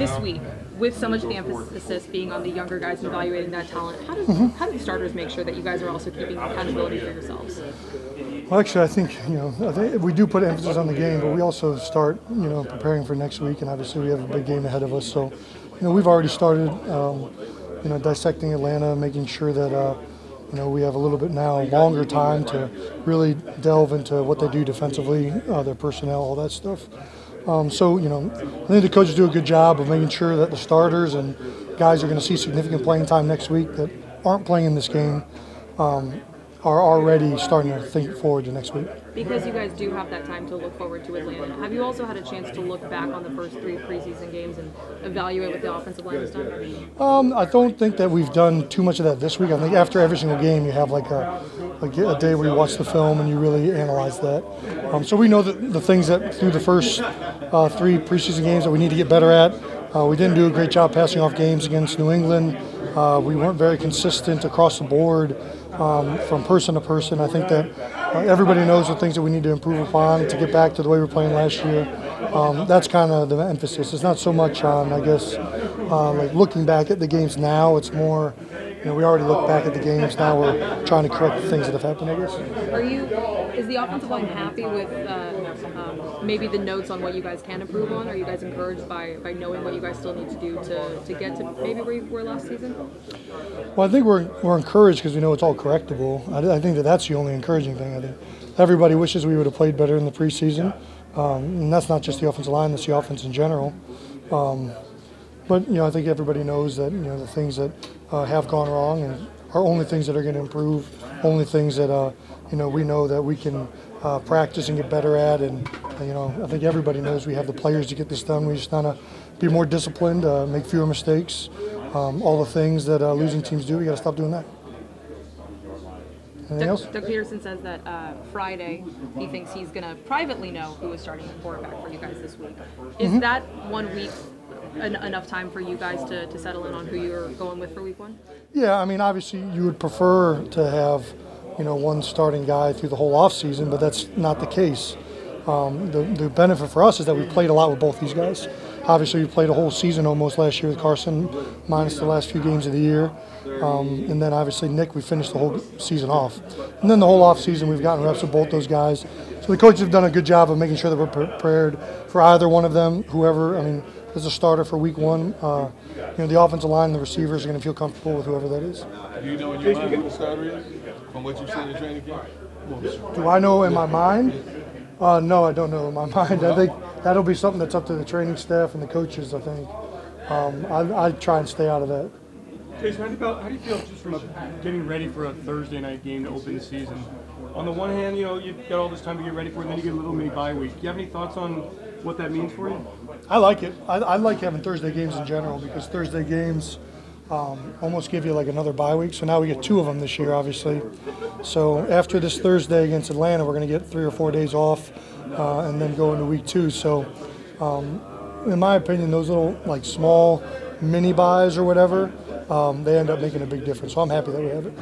This week, with so much of the emphasis being on the younger guys and evaluating that talent, how do the starters make sure that you guys are also keeping accountability for yourselves? Well, actually, I think we do put emphasis on the game, but we also start preparing for next week, and obviously we have a big game ahead of us. So we've already started dissecting Atlanta, making sure that we have a little bit now longer time to really delve into what they do defensively, their personnel, all that stuff. I think the coaches do a good job of making sure that the starters and guys are going to see significant playing time next week that aren't playing in this game are already starting to think forward to next week. Because you guys do have that time to look forward to Atlanta, have you also had a chance to look back on the first 3 preseason games and evaluate what the offensive line has done? I don't think that we've done too much of that this week. I think after every single game you have like a day where you watch the film and you really analyze that. So we know that the things that through the first 3 preseason games that we need to get better at. We didn't do a great job passing off games against New England. We weren't very consistent across the board from person to person. I think that everybody knows the things that we need to improve upon to get back to the way we were playing last year. That's kind of the emphasis. It's not so much on, I guess, like looking back at the games now. It's more, we already looked back at the games. Now we're trying to correct the things that have happened, I guess. Is the offensive line happy with maybe the notes on what you guys can improve on? Are you guys encouraged by knowing what you guys still need to do to get to maybe where you were last season? Well, I think we're encouraged because we know it's all correctable. I think that's the only encouraging thing. I think everybody wishes we would have played better in the preseason, and that's not just the offensive line; that's the offense in general. But I think everybody knows that the things that have gone wrong and are only things that are going to improve, only things that we know that we can practice and get better at. And I think everybody knows we have the players to get this done. We just want to be more disciplined, make fewer mistakes, all the things that losing teams do. We got to stop doing that. Anything else? Doug Peterson says that Friday he thinks he's going to privately know who is starting the quarterback for you guys this week. Is that 1 week enough time for you guys to settle in on who you're going with for week 1? Yeah, I mean, obviously you would prefer to have one starting guy through the whole offseason, but that's not the case. The benefit for us is that we played a lot with both these guys. Obviously, we played a whole season almost last year with Carson, minus the last few games of the year. And then obviously Nick, we finished the whole season off. And then the whole offseason, we've gotten reps with both those guys. So the coaches have done a good job of making sure that we're prepared for either one of them, whoever. I mean, as a starter for week 1, the offensive line and the receivers are going to feel comfortable with whoever that is. Do you know in your mind who the starter is from what you've seen in training camp? Do I know in my mind? No, I don't know in my mind. I think that'll be something that's up to the training staff and the coaches, I think. I try and stay out of that. Jason, how do you feel just from getting ready for a Thursday night game to open the season? On the one hand, you've got all this time to get ready for it, and then you get a little mini bye week. Do you have any thoughts on what that means for you? I like it. I like having Thursday games in general because Thursday games almost give you like another bye week. So now we get 2 of them this year, obviously. So after this Thursday against Atlanta, we're going to get 3 or 4 days off and then go into week 2. So in my opinion, those little like small mini buys or whatever, they end up making a big difference. So I'm happy that we have it.